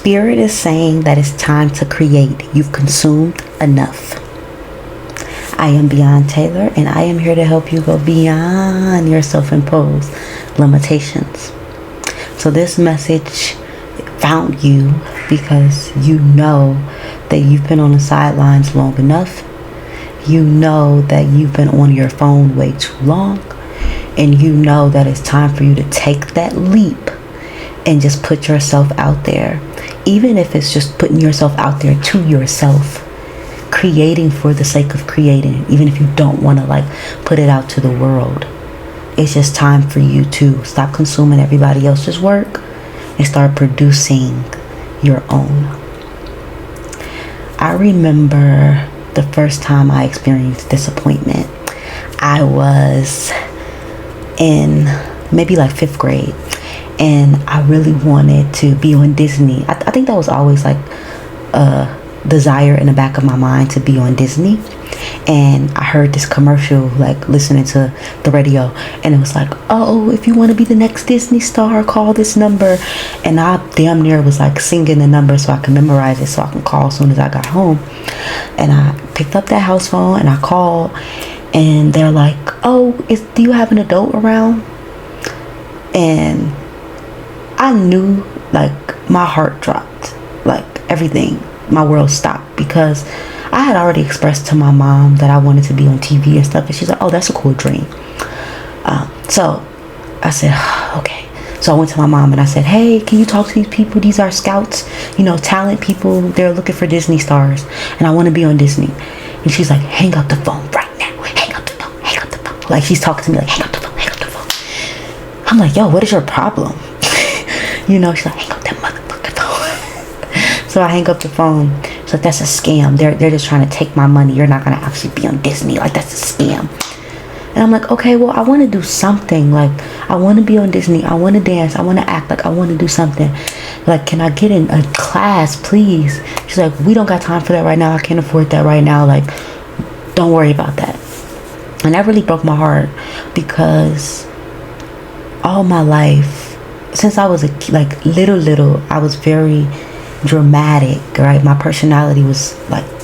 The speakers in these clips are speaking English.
Spirit is saying that it's time to create. You've consumed enough. I am Beyond Taylor, and I am here to help you go beyond your self-imposed limitations. So this message found you because you know that you've been on the sidelines long enough. You know that you've been on your phone way too long. And you know that it's time for you to take that leap and just put yourself out there. Even if it's just putting yourself out there to yourself. Creating for the sake of creating. Even if you don't want to put it out to the world. It's just time for you to stop consuming everybody else's work and start producing your own. I remember the first time I experienced disappointment. I was in maybe 5th grade, and I really wanted to be on Disney. I think that was always a desire in the back of my mind to be on Disney. And I heard this commercial, listening to the radio, and it was oh, if you want to be the next Disney star, call this number. And I damn near was singing the number so I could memorize it so I can call as soon as I got home. And I picked up that house phone and I called, and they're oh, do you have an adult around? And I knew, my heart dropped, everything, my world stopped, because I had already expressed to my mom that I wanted to be on TV and stuff, and she's oh, that's a cool dream. So I said, okay. So I went to my mom and I said, hey, can you talk to these people? These are scouts, talent people. They're looking for Disney stars, and I want to be on Disney. And she's hang up the phone right now. Hang up the phone. Hang up the phone. She's talking to me hang up the phone. Hang up the phone. I'm yo, what is your problem? She's hang up that motherfucking phone. So I hang up the phone. So that's a scam. They're just trying to take my money. You're not gonna actually be on Disney. That's a scam. And I'm okay, well, I want to do something. I want to be on Disney. I want to dance. I want to act. I want to do something. Can I get in a class, please? She's we don't got time for that right now. I can't afford that right now. Don't worry about that. And that really broke my heart, because all my life, since I was little, I was very dramatic, right? My personality was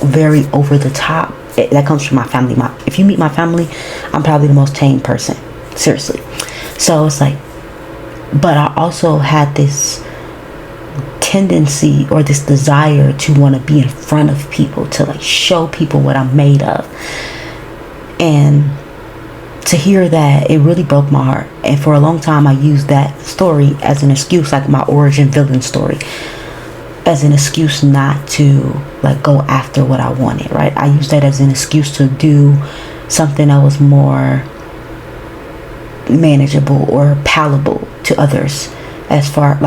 very over the top. That comes from my family. If you meet my family, I'm probably the most tame person, seriously. So it's but I also had this tendency or this desire to want to be in front of people, to show people what I'm made of. And to hear that, it really broke my heart. And for a long time, I used that story as an excuse, my origin villain story, as an excuse not to go after what I wanted, right? I used that as an excuse to do something that was more manageable or palatable to others, as far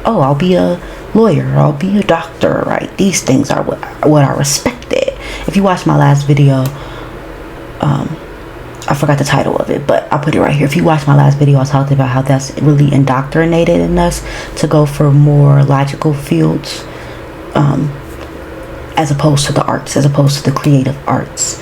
oh, I'll be a lawyer, or I'll be a doctor, right? These things are what I respected. If you watch my last video, I forgot the title of it, but I'll put it right here. If you watch my last video, I talked about how that's really indoctrinated in us to go for more logical fields, as opposed to the arts, as opposed to the creative arts.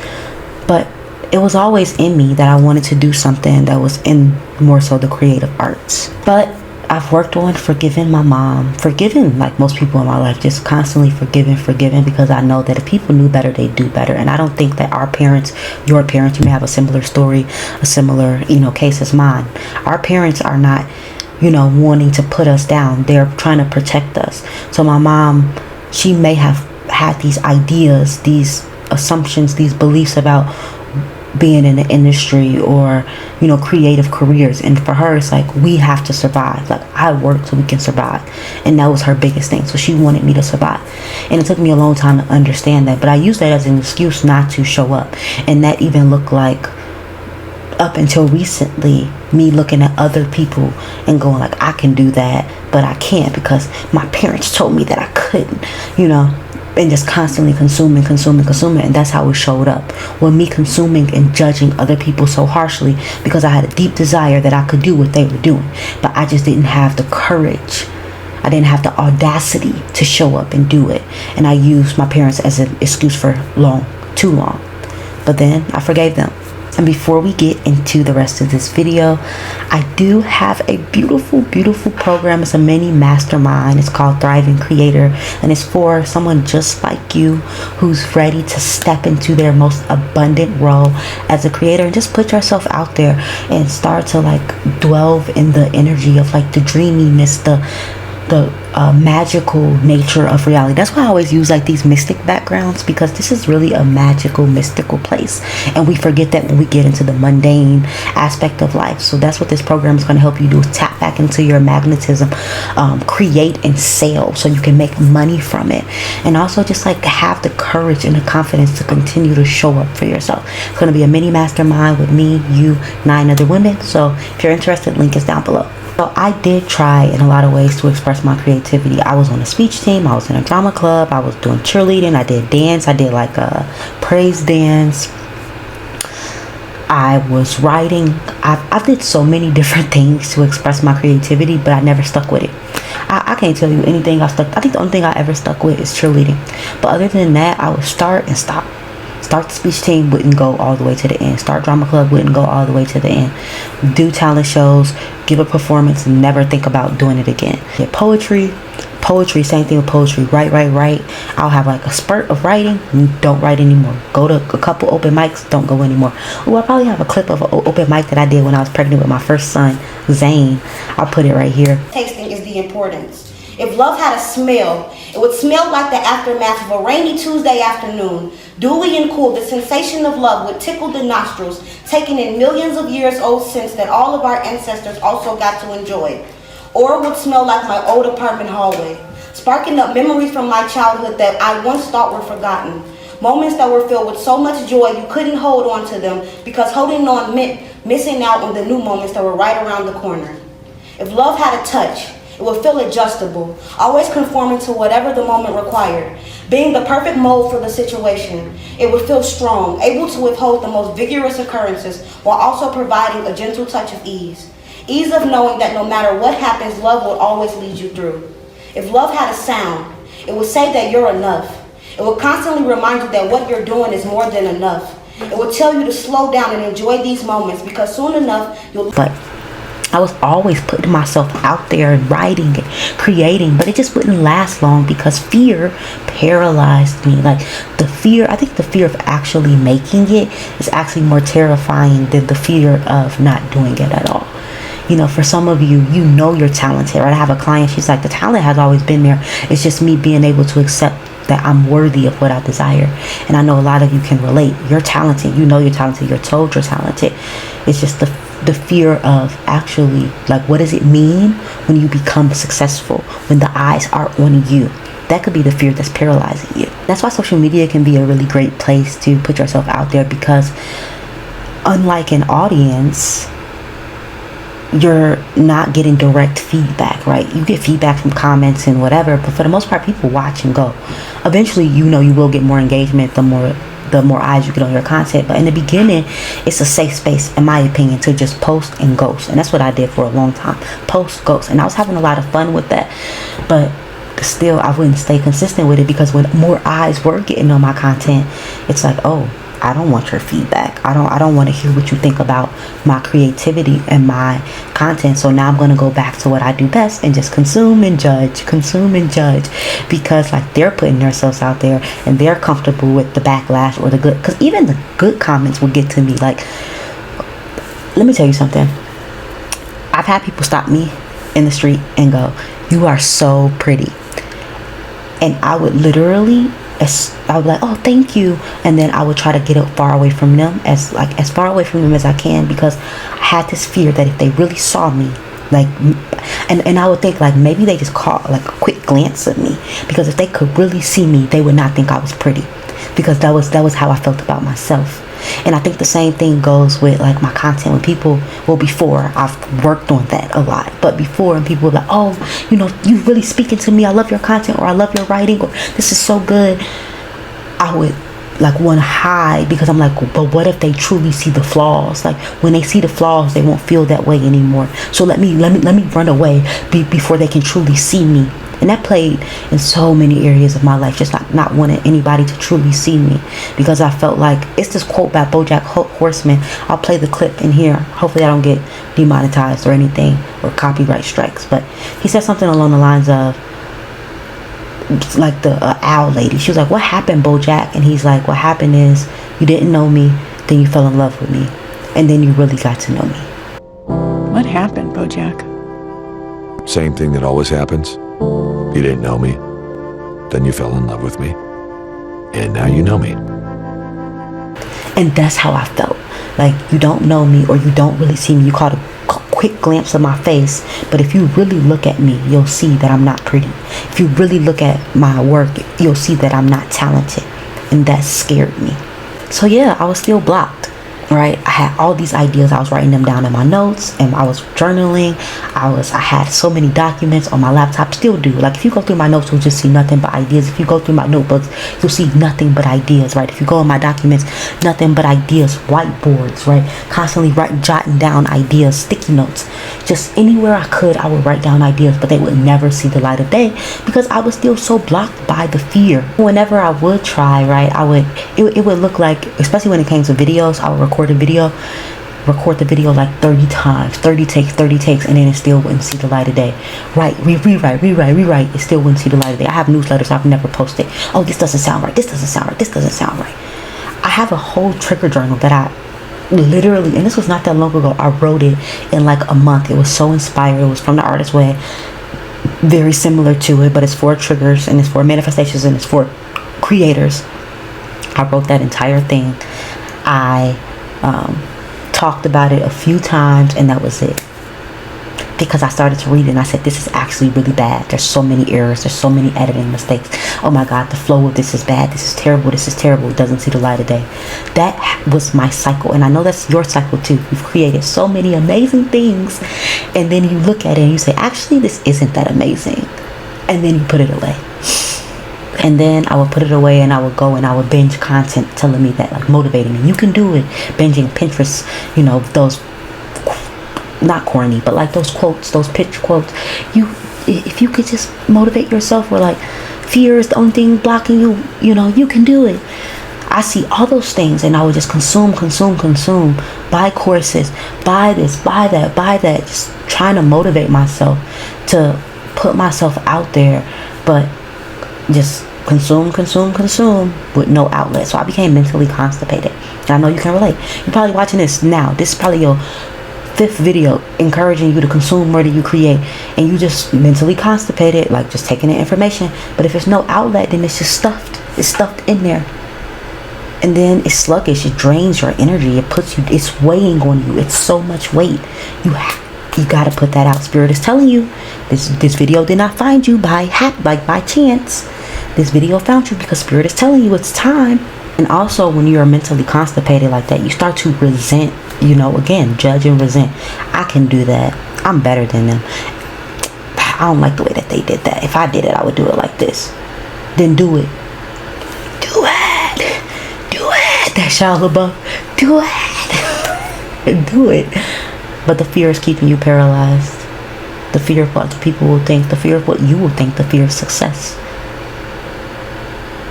But it was always in me that I wanted to do something that was in more so the creative arts. But I've worked on forgiving my mom, forgiving most people in my life, just constantly forgiving, because I know that if people knew better, they'd do better. And I don't think that our parents, your parents, you may have a similar story, a similar, case as mine. Our parents are not, wanting to put us down. They're trying to protect us. So my mom, she may have had these ideas, these assumptions, these beliefs about being in the industry or creative careers, and for her it's we have to survive. I work so we can survive, and that was her biggest thing. So she wanted me to survive, and it took me a long time to understand that, but I used that as an excuse not to show up. And that even looked up until recently, me looking at other people and going I can do that, but I can't because my parents told me that I couldn't, and just constantly consuming, and that's how it showed up. With me consuming and judging other people so harshly, because I had a deep desire that I could do what they were doing, but I just didn't have the courage. I didn't have the audacity to show up and do it, and I used my parents as an excuse for too long. But then I forgave them, And before we get into the rest of this video, I do have a beautiful program. It's a mini mastermind. It's called Thriving Creator, and it's for someone just like you who's ready to step into their most abundant role as a creator and just put yourself out there and start to like delve in the energy of like the dreaminess, the magical nature of reality. That's why I always use like these mystic backgrounds, because this is really a magical, mystical place, and we forget that when we get into the mundane aspect of life. So that's what this program is going to help you do, is tap back into your magnetism, create and sell so you can make money from it, and also just like have the courage and the confidence to continue to show up for yourself. It's going to be a mini mastermind with me, you, 9 other women. So if you're interested, link is down below. So I did try in a lot of ways to express my creativity. I was on a speech team, I was in a drama club, I was doing cheerleading, I did dance, I did like a praise dance, I was writing. I did so many different things to express my creativity, but I never stuck with it. I can't tell you anything I think the only thing I ever stuck with is cheerleading. But other than that, I would start and stop. Start the speech team, wouldn't go all the way to the end. Start drama club, wouldn't go all the way to the end. Do talent shows, give a performance, and never think about doing it again. Yeah, poetry, same thing with poetry. Write. I'll have like a spurt of writing, don't write anymore. Go to a couple open mics, don't go anymore. Oh, I probably have a clip of an open mic that I did when I was pregnant with my first son, Zane. I'll put it right here. Tasting is the importance. If love had a smell, it would smell like the aftermath of a rainy Tuesday afternoon. Dewy and cool, the sensation of love would tickle the nostrils, taking in millions of years old scents that all of our ancestors also got to enjoy. Or it would smell like my old apartment hallway, sparking up memories from my childhood that I once thought were forgotten. Moments that were filled with so much joy you couldn't hold on to them, because holding on meant missing out on the new moments that were right around the corner. If love had a touch, it would feel adjustable, always conforming to whatever the moment required, being the perfect mold for the situation. It would feel strong, able to withhold the most vigorous occurrences while also providing a gentle touch of ease. Ease of knowing that no matter what happens, love will always lead you through. If love had a sound, it would say that you're enough. It will constantly remind you that what you're doing is more than enough. It will tell you to slow down and enjoy these moments, because soon enough you'll... But I was always putting myself out there and writing and creating, but it just wouldn't last long because fear paralyzed me. Like I think the fear of actually making it is actually more terrifying than the fear of not doing it at all. You know, for some of you, you know you're talented, right? I have a client, she's like, the talent has always been there. It's just me being able to accept that I'm worthy of what I desire. And I know a lot of you can relate. You're talented. You know you're talented. You're told you're talented. It's just the fear of actually, like, what does it mean when you become successful, when the eyes are on you? That could be the fear that's paralyzing you. That's why social media can be a really great place to put yourself out there, because unlike an audience, you're not getting direct feedback, right? You get feedback from comments and whatever, but for the most part, people watch and go. Eventually, you know, you will get more engagement the more eyes you get on your content. But in the beginning, it's a safe space, in my opinion, to just post and ghost. And that's what I did for a long time. Post, ghost. And I was having a lot of fun with that. But still, I wouldn't stay consistent with it, because when more eyes were getting on my content, it's like, oh, I don't want your feedback. I don't want to hear what you think about my creativity and my content. So now I'm going to go back to what I do best and just consume and judge, because like they're putting themselves out there and they're comfortable with the backlash or the good, because even the good comments will get to me. Like, let me tell you something. I've had people stop me in the street and go, "You are so pretty." And I would literally, I would be like, "Oh, thank you," and then I would try to get it far away from them, as far away from them as I can, because I had this fear that if they really saw me, like, and I would think like maybe they just caught like a quick glance of me, because if they could really see me, they would not think I was pretty, because that was how I felt about myself. And I think the same thing goes with like my content. When people, well, before, I've worked on that a lot, but before, and people were like, "Oh, you know, you really speaking to me, I love your content," or "I love your writing," or "This is so good," I would like want to hide, because I'm like, but what if they truly see the flaws? Like, when they see the flaws, they won't feel that way anymore. So let me run away before they can truly see me And that played in so many areas of my life, just not wanting anybody to truly see me, because I felt like, it's this quote by BoJack Horseman. I'll play the clip in here. Hopefully I don't get demonetized or anything, or copyright strikes. But he said something along the lines of, like the owl lady. She was like, what happened, BoJack? And he's like, what happened is you didn't know me, then you fell in love with me, and then you really got to know me. What happened, BoJack? Same thing that always happens. You didn't know me, then you fell in love with me, and now you know me. And that's how I felt. Like, you don't know me, or you don't really see me. You caught a quick glimpse of my face, but if you really look at me, you'll see that I'm not pretty. If you really look at my work, you'll see that I'm not talented. And that scared me. So yeah, I was still blocked, right? I had all these ideas. I was writing them down in my notes, and I was journaling. I had so many documents on my laptop, still do. Like, if you go through my notes, you'll just see nothing but ideas. If you go through my notebooks, you'll see nothing but ideas, right? If you go in my documents, nothing but ideas, whiteboards, right? Constantly jotting down ideas, sticky notes. Just anywhere I could, I would write down ideas, but they would never see the light of day because I was still so blocked by the fear. Whenever I would try, right, it would look like, especially when it came to videos, I would record the video like 30 times, 30 takes, and then it still wouldn't see the light of day. Right, rewrite, it still wouldn't see the light of day. I have newsletters I've never posted. Oh, this doesn't sound right, this doesn't sound right. I have a whole trigger journal that I literally, and this was not that long ago, I wrote it in like a month. It was so inspired. It was from The Artist's Way, very similar to it, but it's for triggers, and it's for manifestations, and it's for creators. I wrote that entire thing. I talked about it a few times, and that was it, because I started to read it and I said, this is actually really bad. There's so many errors, there's so many editing mistakes. Oh my God, the flow of this is bad, this is terrible, it doesn't see the light of day. That was my cycle, and I know that's your cycle too. You've created so many amazing things, and then you look at it and you say, actually this isn't that amazing, and then you put it away. And then I would put it away, and I would go and I would binge content telling me that, like, motivating me. You can do it. Binging Pinterest, those, not corny, but like those quotes, those pitch quotes. If you could just motivate yourself, or like, fear is the only thing blocking you, you can do it. I see all those things, and I would just consume, buy courses, buy this, buy that, just trying to motivate myself to put myself out there, but just consume with no outlet. So I became mentally constipated, and I know you can relate. You're probably watching this now. This is probably your 5th video encouraging you to consume more than you create, and you just mentally constipated, like just taking in information. But if there's no outlet, then it's just stuffed in there, and then it's sluggish. It drains your energy. It's weighing on you. It's so much weight. You gotta put that out. Spirit is telling you, this video did not find you by chance. This video found you because Spirit is telling you it's time. And also, when you're mentally constipated like that, you start to resent, again, judge and resent. I can do that. I'm better than them. I don't like the way that they did that. If I did it, I would do it like this. Then do it. That Shia LaBeouf. Do it. But the fear is keeping you paralyzed. The fear of what the people will think. The fear of what you will think. The fear of success.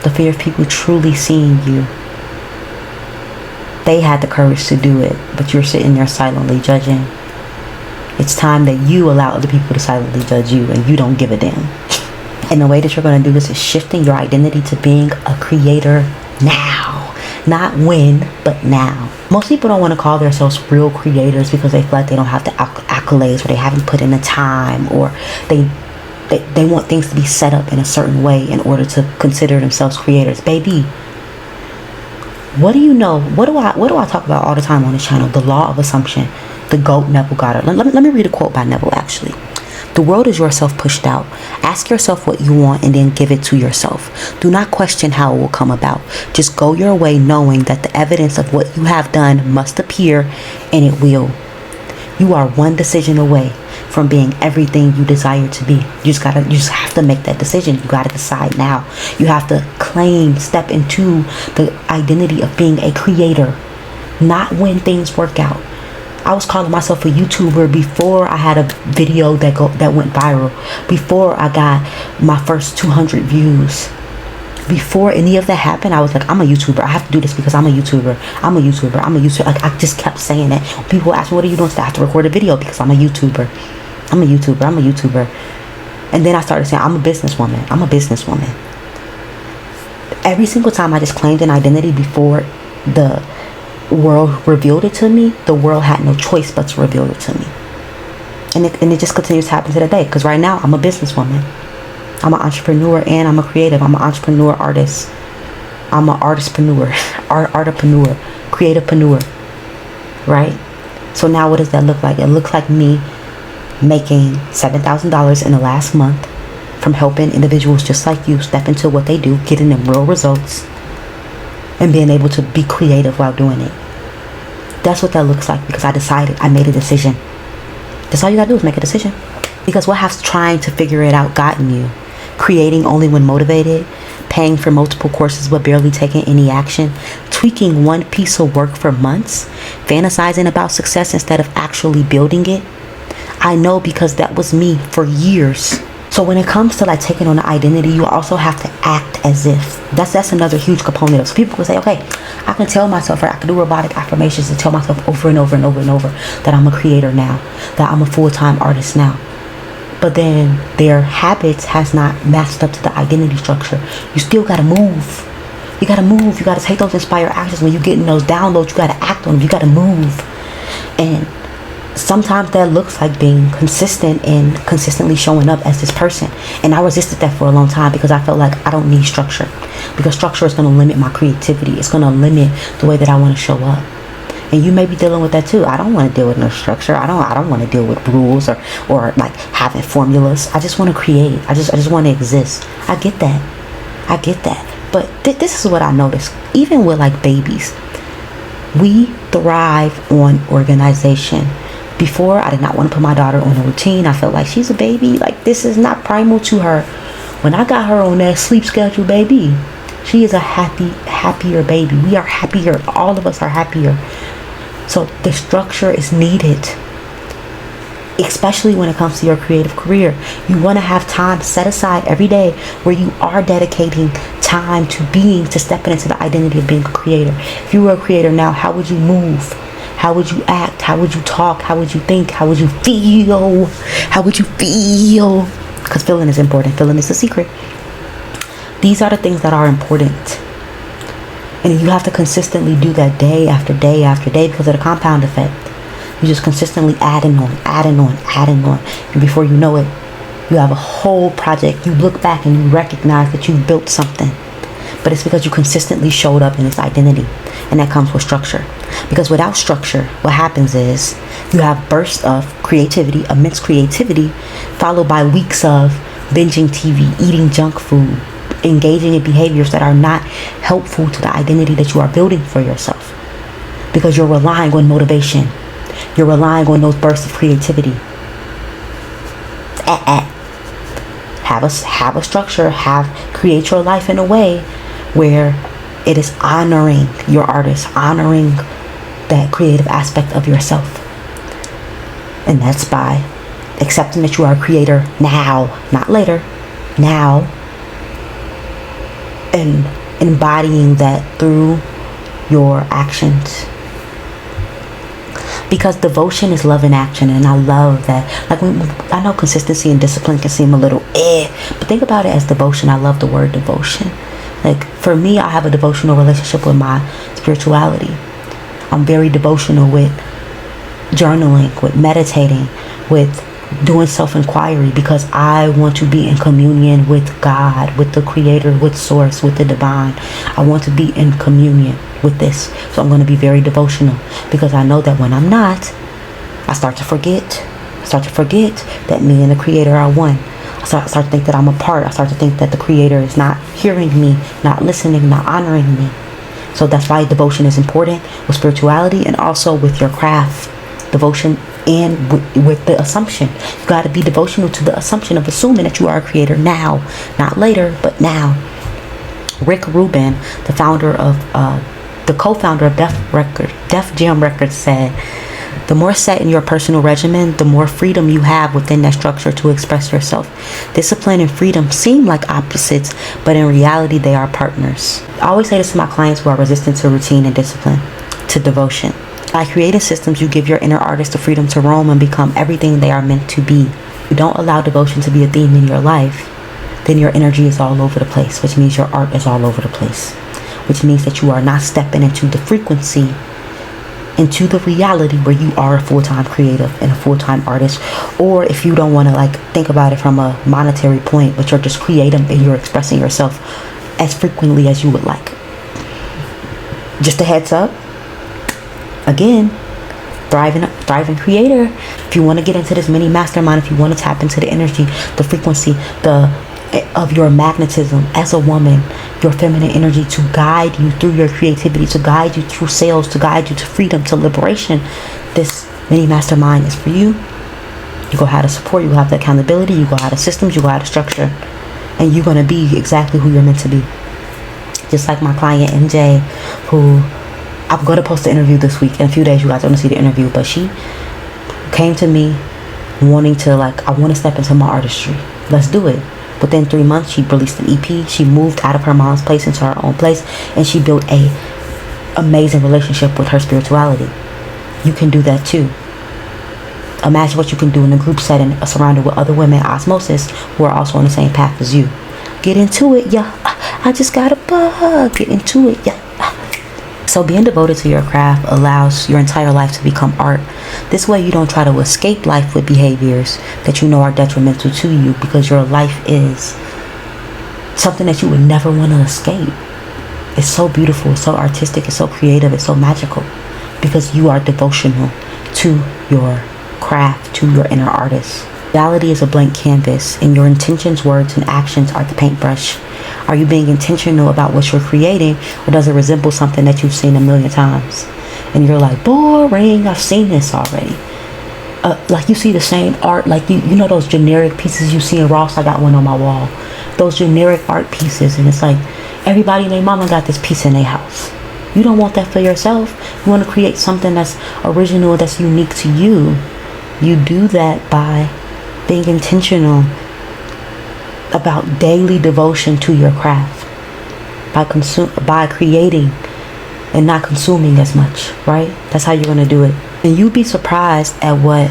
The fear of people truly seeing you. They had the courage to do it, but you're sitting there silently judging. It's time that you allow other people to silently judge you, and you don't give a damn. And the way that you're going to do this is shifting your identity to being a creator now. Not when, but now. Most people don't want to call themselves real creators because they feel like they don't have the accolades, or they haven't put in the time, or they want things to be set up in a certain way in order to consider themselves creators. Baby, what do you know? What do I talk about all the time on this channel? The law of assumption. The GOAT, Neville Goddard. Let me read a quote by Neville, actually. The world is yourself pushed out. Ask yourself what you want and then give it to yourself. Do not question how it will come about. Just go your way knowing that the evidence of what you have done must appear, and it will. You are one decision away from being everything you desire to be. You just have to make that decision. You gotta decide now. You have to step into the identity of being a creator. Not when things work out. I was calling myself a YouTuber before I had a video that went viral, before I got my first 200 views. Before any of that happened, I was like, I'm a YouTuber. I have to do this because I'm a YouTuber. I'm a YouTuber. I'm a YouTuber. Like, I just kept saying that. People ask me, what are you doing? I have to record a video because I'm a YouTuber. I'm a YouTuber. I'm a YouTuber. And then I started saying, I'm a businesswoman. I'm a businesswoman. Every single time I just claimed an identity before the world revealed it to me, the world had no choice but to reveal it to me. And it just continues to happen to the day. Because right now, I'm a businesswoman. I'm an entrepreneur and I'm a creative. I'm an entrepreneur artist. I'm an artistpreneur, artipreneur, creativepreneur, right? So now what does that look like? It looks like me making $7,000 in the last month from helping individuals just like you step into what they do, getting them real results, and being able to be creative while doing it. That's what that looks like because I made a decision. That's all you gotta do is make a decision. Because what has trying to figure it out gotten you? Creating only when motivated, paying for multiple courses but barely taking any action, tweaking one piece of work for months, fantasizing about success instead of actually building it. I know because that was me for years. So when it comes to like taking on an identity, you also have to act as if. That's another huge component of. So people will say, okay, I can tell myself, or I can do robotic affirmations and tell myself over and over and over and over that I'm a creator now, that I'm a full-time artist now. But then their habits has not matched up to the identity structure. You still gotta move. You gotta move. You gotta take those inspired actions. When you get in those downloads, you gotta act on them. You gotta move. And sometimes that looks like being consistent and consistently showing up as this person. And I resisted that for a long time because I felt like I don't need structure. Because structure is gonna limit my creativity. It's gonna limit the way that I wanna show up. And you may be dealing with that too. I don't want to deal with no structure. I don't want to deal with rules or like having formulas. I just want to create. I just want to exist. I get that. But this is what I noticed. Even with like babies, we thrive on organization. Before, I did not want to put my daughter on a routine. I felt like she's a baby. Like this is not primal to her. When I got her on that sleep schedule, baby, she is a happier baby. We are happier. All of us are happier. So the structure is needed, especially when it comes to your creative career. You want to have time set aside every day where you are dedicating time to stepping into the identity of being a creator. If you were a creator now, how would you move? How would you act? How would you talk? How would you think? How would you feel? How would you feel? Because feeling is important. Feeling is the secret. These are the things that are important. And you have to consistently do that day after day after day because of the compound effect. You just consistently adding on. And before you know it, you have a whole project. You look back and you recognize that you built something. But it's because you consistently showed up in this identity. And that comes with structure. Because without structure, what happens is you have bursts of creativity, immense creativity, followed by weeks of binging TV, eating junk food, engaging in behaviors that are not helpful to the identity that you are building for yourself. Because you're relying on motivation. You're relying on those bursts of creativity. Have a structure. Create your life in a way where it is honoring your artist, honoring that creative aspect of yourself. And that's by accepting that you are a creator now, not later, now. And embodying that through your actions. Because devotion is love in action, and I love that. Like, I know consistency and discipline can seem a little but think about it as devotion. I love the word devotion. Like, for me, I have a devotional relationship with my spirituality. I'm very devotional with journaling, with meditating, with doing self-inquiry, because I want to be in communion with God, with the creator, with source, with the divine. I want to be in communion with this. So I'm going to be very devotional, because I know that when I'm not, I start to forget that me and the creator are one. I start to think that I'm a part. I start to think that the creator is not hearing me, not listening, not honoring me. So that's why devotion is important with spirituality, and also with your craft. Devotion and with the assumption. You got to be devotional to the assumption of assuming that you are a creator now, not later, but now. Rick Rubin, the co-founder of Def Jam Records, said, The more set in your personal regimen, the more freedom you have within that structure to express yourself. Discipline and freedom seem like opposites, but in reality, they are partners. I always say this to my clients who are resistant to routine and discipline, to devotion. By creating systems, you give your inner artist the freedom to roam and become everything they are meant to be. You don't allow devotion to be a theme in your life, then your energy is all over the place, which means your art is all over the place, which means that you are not stepping into the frequency, into the reality where you are a full-time creative and a full-time artist. Or if you don't want to like think about it from a monetary point, but you're just creative and you're expressing yourself as frequently as you would like. Just a heads up, again, thriving creator. If you want to get into this mini mastermind, if you want to tap into the energy, the frequency, of your magnetism as a woman, your feminine energy, to guide you through your creativity, to guide you through sales, to guide you to freedom, to liberation, this mini mastermind is for you. You go have the support, you have the accountability, you go have the systems, you go have the structure, and you're going to be exactly who you're meant to be. Just like my client MJ, who I'm going to post the interview this week. In a few days, you guys are going to see the interview, but she came to me wanting to I want to step into my artistry. Let's do it. Within 3 months, she released an EP. She moved out of her mom's place into her own place, and she built a amazing relationship with her spirituality. You can do that too. Imagine what you can do in a group setting, surrounded with other women, osmosis, who are also on the same path as you. Get into it, yeah. I just got a bug. Get into it, yeah. So being devoted to your craft allows your entire life to become art. This way you don't try to escape life with behaviors that you know are detrimental to you, because your life is something that you would never want to escape. It's so beautiful, it's so artistic, it's so creative, it's so magical, because you are devotional to your craft, to your inner artist. Reality is a blank canvas, and your intentions, words, and actions are the paintbrush. Are you being intentional about what you're creating, or does it resemble something that you've seen a million times? And you're like, boring, I've seen this already. Like you see the same art, like you know those generic pieces you see in Ross. I got one on my wall. Those generic art pieces, and it's like everybody and their mama got this piece in their house. You don't want that for yourself. You want to create something that's original, that's unique to you. You do that by being intentional about daily devotion to your craft, by creating and not consuming as much, right? That's how you're going to do it. And you'd be surprised at what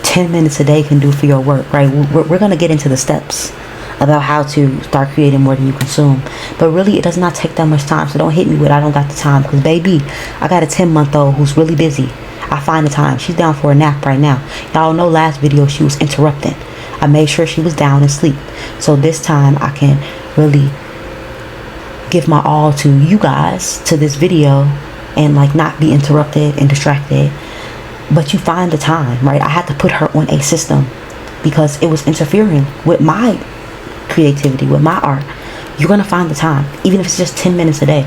10 minutes a day can do for your work, right? We're going to get into the steps about how to start creating more than you consume, but really it does not take that much time. So don't hit me with I don't got the time, because baby, I got a 10-month-old who's really busy. I find the time. She's down for a nap right now. Y'all know last video she was interrupting. I made sure she was down and asleep. So this time I can really give my all to you guys, to this video, and not be interrupted and distracted. But you find the time, right? I had to put her on a system because it was interfering with my creativity, with my art. You're going to find the time, even if it's just 10 minutes a day.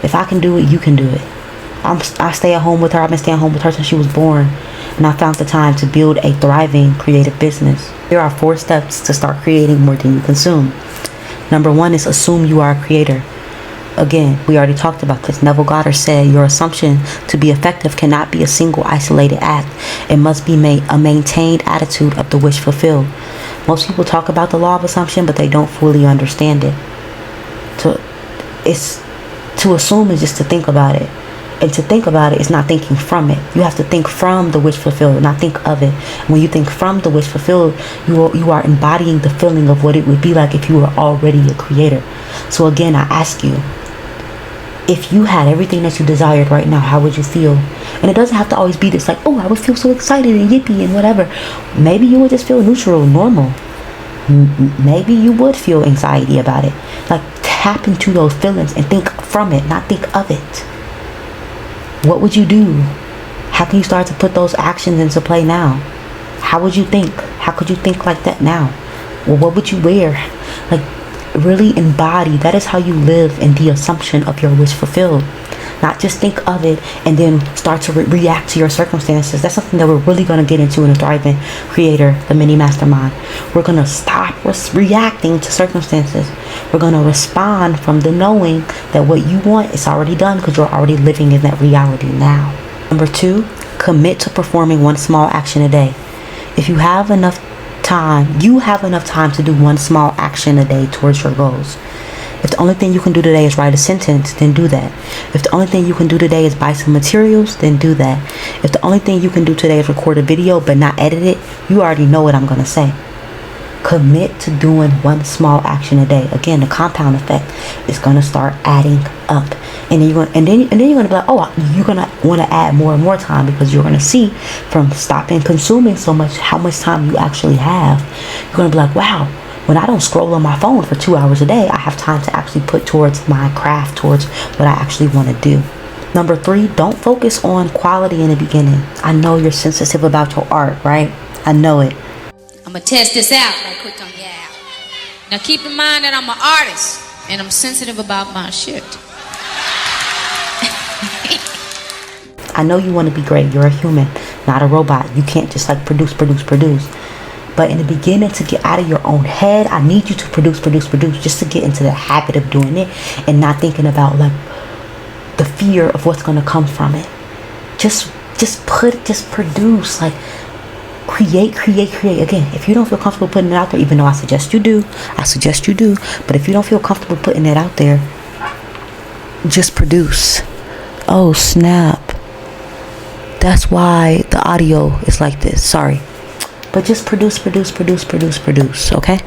If I can do it, you can do it. I stay at home with her. I've been staying home with her since she was born, and I found the time to build a thriving creative business. There are 4 steps to start creating more than you consume. Number 1 is assume you are a creator. Again, we already talked about this. Neville Goddard said your assumption to be effective cannot be a single isolated act. It must be a maintained attitude of the wish fulfilled. Most people talk about the law of assumption, but they don't fully understand it. To assume is just to think about it. And to think about it is not thinking from it. You have to think from the wish fulfilled, not think of it. When you think from the wish fulfilled, you are embodying the feeling of what it would be like if you were already a creator. So again, I ask you, if you had everything that you desired right now, how would you feel? And it doesn't have to always be this I would feel so excited and yippee and whatever. Maybe you would just feel neutral, normal. Maybe you would feel anxiety about it. Tap into those feelings and think from it, not think of it. What would you do? How can you start to put those actions into play now? How would you think? How could you think like that now? Well, what would you wear? Really embody. That is how you live in the assumption of your wish fulfilled. Not just think of it and then start to react to your circumstances. That's something that we're really going to get into in the Thriving Creator, the mini mastermind. We're going to stop reacting to circumstances. We're going to respond from the knowing that what you want is already done, because you're already living in that reality now. Number 2, Commit to performing one small action a day. If you have enough time, to do one small action a day towards your goals. If the only thing you can do today is write a sentence, then do that. If the only thing you can do today is buy some materials, then do that. If the only thing you can do today is record a video but not edit it, you already know what I'm going to say. Commit to doing one small action a day. Again, the compound effect is going to start adding up. And then you're going to be like, oh, you're going to want to add more and more time, because you're going to see from stopping consuming so much how much time you actually have. You're going to be like, wow, when I don't scroll on my phone for 2 hours a day, I have time to actually put towards my craft, towards what I actually want to do. Number 3, don't focus on quality in the beginning. I know you're sensitive about your art, right? I know it. I'm going to test this out right quick on your app. Now keep in mind that I'm an artist and I'm sensitive about my shit. I know you want to be great. You're a human, not a robot. You can't just like produce. But in the beginning, to get out of your own head, I need you to produce, just to get into the habit of doing it and not thinking about like the fear of what's going to come from it. Just produce, like create. Again, if you don't feel comfortable putting it out there, even though I suggest you do, but if you don't feel comfortable putting it out there, just produce. Oh, snap. That's why the audio is like this. Sorry. But just produce, okay?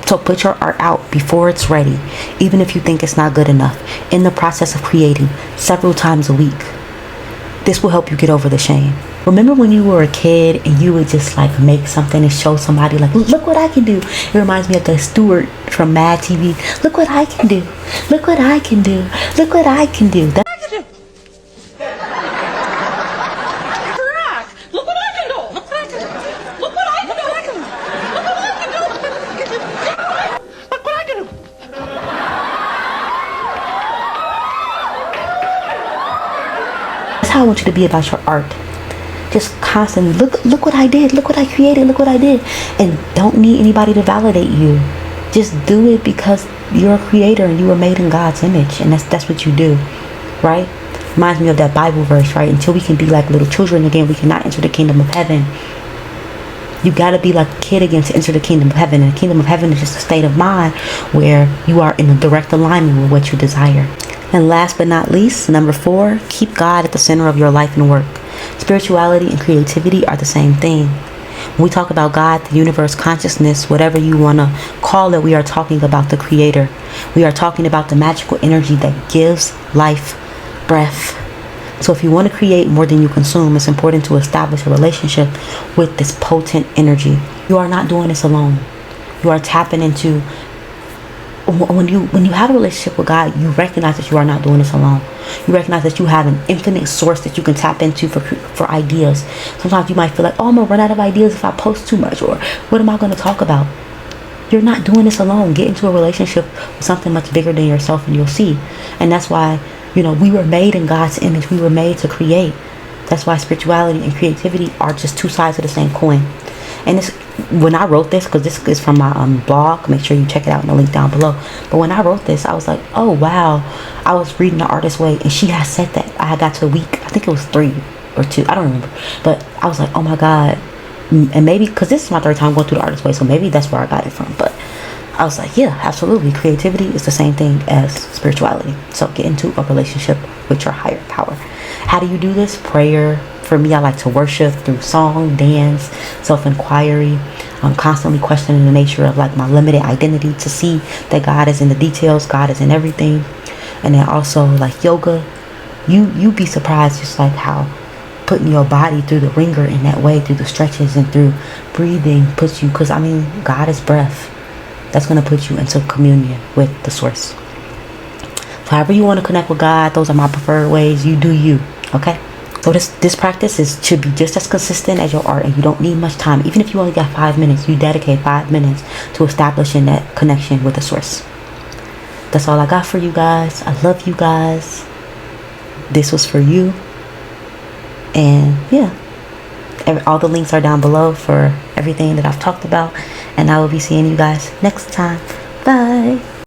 So put your art out before it's ready, even if you think it's not good enough, in the process of creating several times a week. This will help you get over the shame. Remember when you were a kid and you would just like make something and show somebody like, look what I can do. It reminds me of the Stewart from Mad TV. Look what I can do. Look what I can do. Look what I can do. How I want you to be about your art. Just constantly look what I did, look what I created, look what I did. And don't need anybody to validate you. Just do it because you're a creator and you were made in God's image, and that's what you do, right? Reminds me of that Bible verse, right? Until we can be like little children again, we cannot enter the kingdom of heaven. You gotta be like a kid again to enter the kingdom of heaven. And the kingdom of heaven is just a state of mind where you are in a direct alignment with what you desire. And last but not least, number 4, keep God at the center of your life and work. Spirituality and creativity are the same thing. When we talk about God, the universe, consciousness, whatever you want to call it, we are talking about the creator. We are talking about the magical energy that gives life, breath. So if you want to create more than you consume, it's important to establish a relationship with this potent energy. You are not doing this alone. You are tapping into... When you have a relationship with God, you recognize that you are not doing this alone. You recognize that you have an infinite source that you can tap into for ideas. Sometimes you might feel like, oh, I'm going to run out of ideas if I post too much, or what am I going to talk about? You're not doing this alone. Get into a relationship with something much bigger than yourself and you'll see. And that's why, we were made in God's image. We were made to create. That's why spirituality and creativity are just two sides of the same coin. And when I wrote this, because this is from my blog, make sure you check it out in the link down below. But when I wrote this, I was like, oh wow, I was reading The Artist's Way, and she has said that. I got to a week, I think it was 3 or 2, I don't remember. But I was like, oh my God. And maybe because this is my 3rd time going through The Artist's Way, so maybe that's where I got it from. But I was like, yeah, absolutely. Creativity is the same thing as spirituality. So get into a relationship with your higher power. How do you do this? Prayer. For me, I like to worship through song, dance, self-inquiry. I'm constantly questioning the nature of like my limited identity to see that God is in the details, God is in everything. And then also like yoga. You be surprised just like how putting your body through the ringer in that way, through the stretches and through breathing puts you, because God is breath. That's going to put you into communion with the source. So however you want to connect with God, those are my preferred ways. You do you, okay? So this practice should be just as consistent as your art, and you don't need much time. Even if you only got 5 minutes, you dedicate 5 minutes to establishing that connection with the source. That's all I got for you guys. I love you guys. This was for you. And yeah, all the links are down below for everything that I've talked about. And I will be seeing you guys next time. Bye.